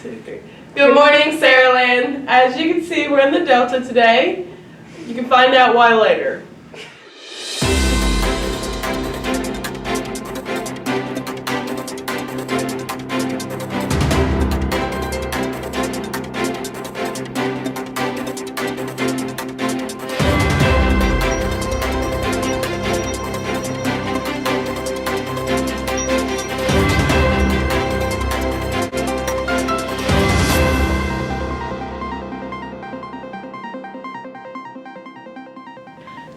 2, 3. Good morning, Saraland. As you can see, we're in the Delta today. You can find out why later.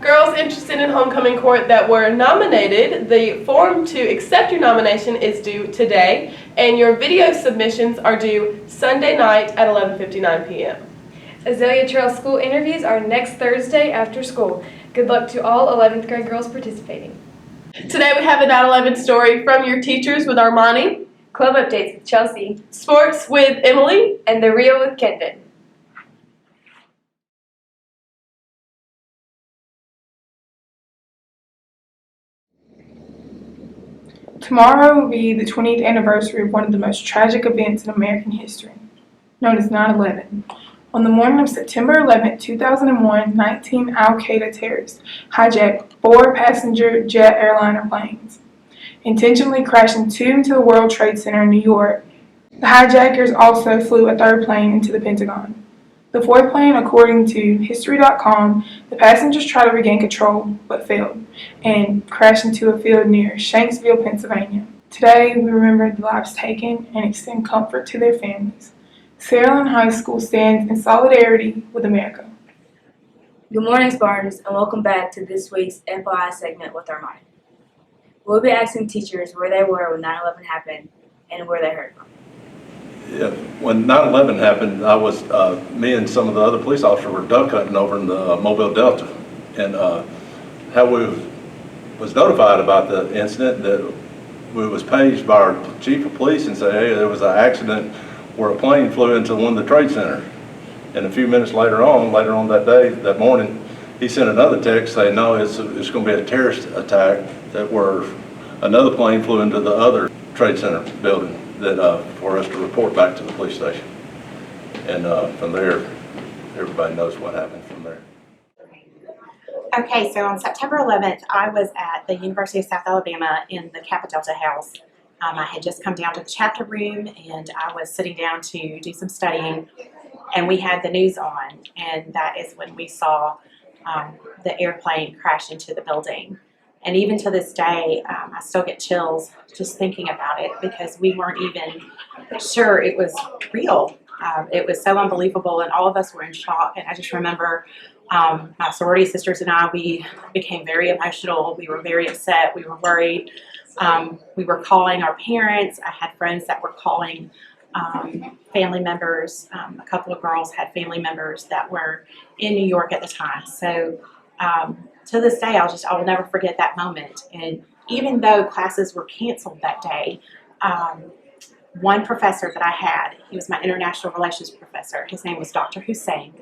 Girls interested in homecoming court that were nominated, the form to accept your nomination is due today, and your video submissions are due Sunday night at 11:59 p.m. Azalea Trail school interviews are next Thursday after school. Good luck to all 11th grade girls participating. Today we have a 9/11 story from your teachers with Armani, Club updates with Chelsea, sports with Emily, and the reel with Kendon. Tomorrow will be the 20th anniversary of one of the most tragic events in American history, known as 9/11. On the morning of September 11, 2001, 19 al-Qaeda terrorists hijacked 4 passenger jet airliner planes, intentionally crashing 2 into the World Trade Center in New York. The hijackers also flew a 3rd plane into the Pentagon. The 4th plane, according to History.com, the passengers tried to regain control but failed and crashed into a field near Shanksville, Pennsylvania. Today, we remember the lives taken and extend comfort to their families. Saraland High School stands in solidarity with America. Good morning, Spartans, and welcome back to this week's FYI segment with Armani. We'll be asking teachers where they were when 9/11 happened and where they heard from. Yeah, when 9/11 happened, me and some of the other police officers were duck hunting over in the Mobile Delta, and how we was notified about the incident, that we was paged by our chief of police and said, hey, there was an accident where a plane flew into one of the trade centers. And a few minutes later on that morning, he sent another text saying, no, it's going to be a terrorist attack, that where another plane flew into the other trade center building, that for us to report back to the police station. And from there, everybody knows what happened from there. Okay, so on September 11th, I was at the University of South Alabama in the Kappa Delta House. I had just come down to the chapter room, and I was sitting down to do some studying, and we had the news on, and that is when we saw the airplane crash into the building. And even to this day, I still get chills just thinking about it, because we weren't even sure it was real. It was so unbelievable, and all of us were in shock. And I just remember my sorority sisters and I, we became very emotional. We were very upset. We were worried. We were calling our parents. I had friends that were calling family members. A couple of girls had family members that were in New York at the time. So to this day, I will never forget that moment. And even though classes were canceled that day, one professor that I had, he was my international relations professor. His name was Dr. Hussein.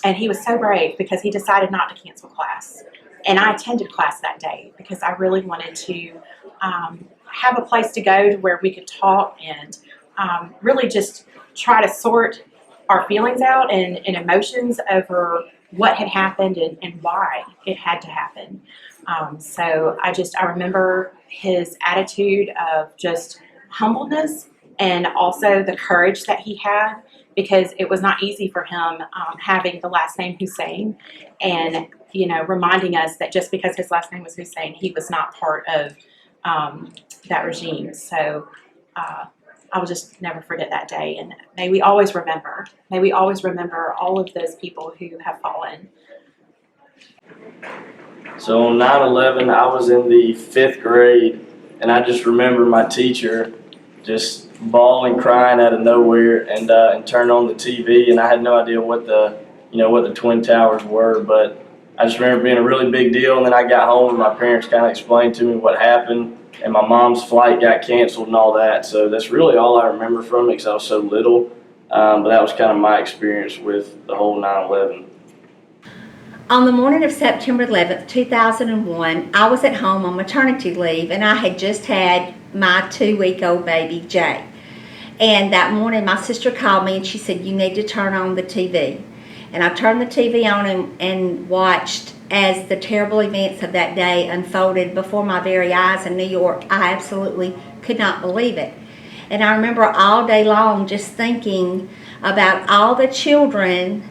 And he was so brave because he decided not to cancel class. And I attended class that day because I really wanted to have a place to go to where we could talk and really just try to sort our feelings out and emotions over what had happened and why it had to happen. So I remember his attitude of just humbleness, and also the courage that he had, because it was not easy for him having the last name Hussein, and reminding us that just because his last name was Hussein, he was not part of that regime. So I will just never forget that day, and may we always remember all of those people who have fallen. So on 9/11, I was in the 5th grade, and I just remember my teacher just bawling, crying out of nowhere, and turned on the TV, and I had no idea what the Twin Towers were, but I just remember being a really big deal. And then I got home, and my parents kind of explained to me what happened, and my mom's flight got canceled and all that. So that's really all I remember from it, because I was so little. But that was kind of my experience with the whole 9/11. On the morning of September 11th, 2001, I was at home on maternity leave, and I had just had my 2-week-old baby, Jay. And that morning, my sister called me and she said, "You need to turn on the TV." And I turned the TV on and watched as the terrible events of that day unfolded before my very eyes in New York. I absolutely could not believe it. And I remember all day long just thinking about all the children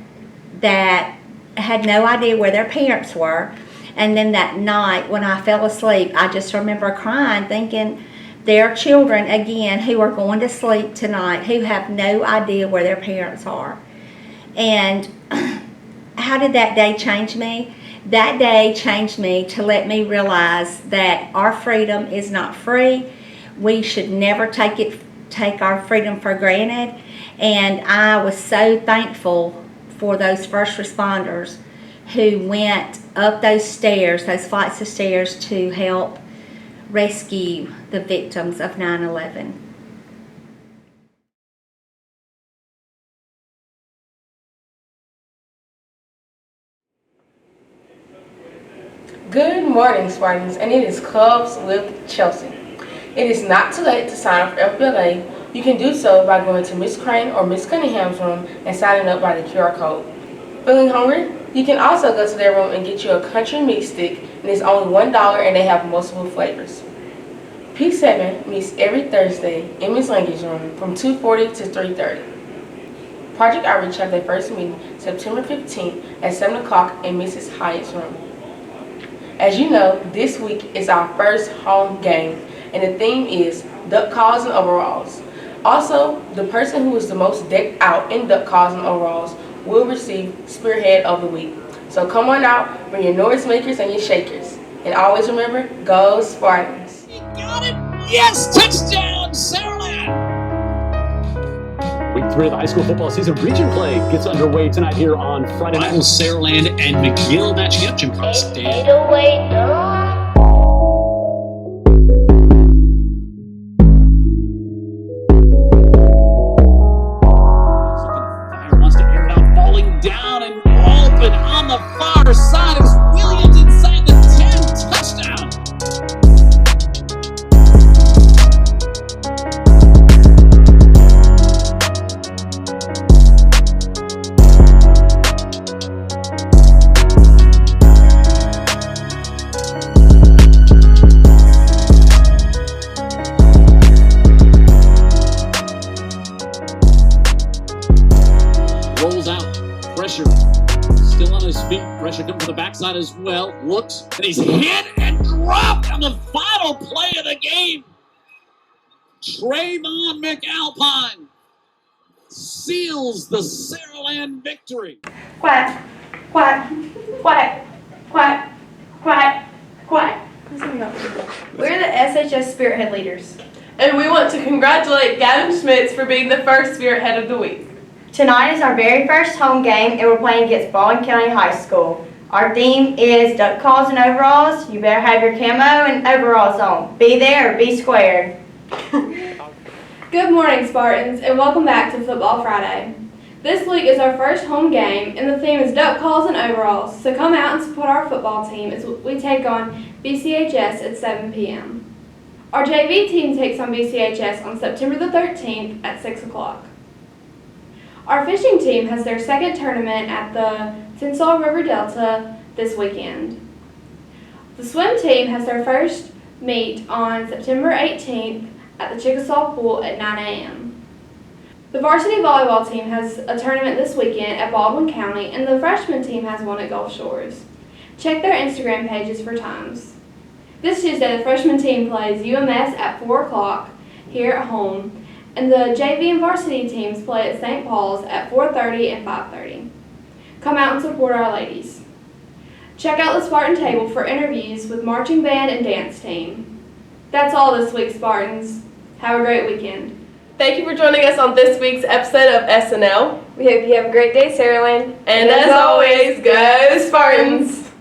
that had no idea where their parents were. And then that night when I fell asleep, I just remember crying, thinking there are children again who are going to sleep tonight who have no idea where their parents are. And how did that day change me? That day changed me to let me realize that our freedom is not free. We should never take our freedom for granted. And I was so thankful for those first responders who went up those stairs, those flights of stairs, to help rescue the victims of 9/11. Good morning, Spartans, and it is Clubs with Chelsea. It is not too late to sign up for FBLA. You can do so by going to Miss Crane or Miss Cunningham's room and signing up by the QR code. Feeling hungry? You can also go to their room and get you a country meat stick, and it's only $1 and they have multiple flavors. P7 meets every Thursday in Miss Lange's room from 2:40 to 3:30. Project Outreach have their first meeting September 15th at 7 o'clock in Mrs. Hyatt's room. As you know, this week is our first home game, and the theme is duck calls and overalls. Also, the person who is the most decked out in duck calls and overalls will receive Spearhead of the Week. So come on out, bring your noise makers and your shakers. And always remember, go Spartans. Got it! Yes! Touchdown, Saraland! Week 3 of the high school football season region play gets underway tonight here on Friday night. Saraland and McGill matching up. Jim Cross. Wants to air it out, falling down and open on the far side. It's Williams inside the 10. Touchdown. Rolls out, pressure, still on his feet, pressure coming to the backside as well, looks, and he's hit and dropped on the final play of the game. Trayvon McAlpine seals the Saraland victory. Quack, quack, quack, quack, quack, quack. We're the SHS Spearhead leaders. And we want to congratulate Gavin Schmitz for being the first Spearhead of the Week. Tonight is our very first home game, and we're playing against Baldwin County High School. Our theme is duck calls and overalls. You better have your camo and overalls on. Be there or be squared. Good morning, Spartans, and welcome back to Football Friday. This week is our first home game, and the theme is duck calls and overalls. So come out and support our football team as we take on BCHS at 7 p.m. Our JV team takes on BCHS on September the 13th at 6 o'clock. Our fishing team has their second tournament at the Tensas River Delta this weekend. The swim team has their first meet on September 18th at the Chickasaw Pool at 9 a.m. The varsity volleyball team has a tournament this weekend at Baldwin County, and the freshman team has one at Gulf Shores. Check their Instagram pages for times. This Tuesday, the freshman team plays UMS at 4 o'clock here at home, and the JV and varsity teams play at St. Paul's at 4:30 and 5:30. Come out and support our ladies. Check out the Spartan table for interviews with marching band and dance team. That's all this week, Spartans. Have a great weekend. Thank you for joining us on this week's episode of SNL. We hope you have a great day, Saraland. And as always, go Spartans!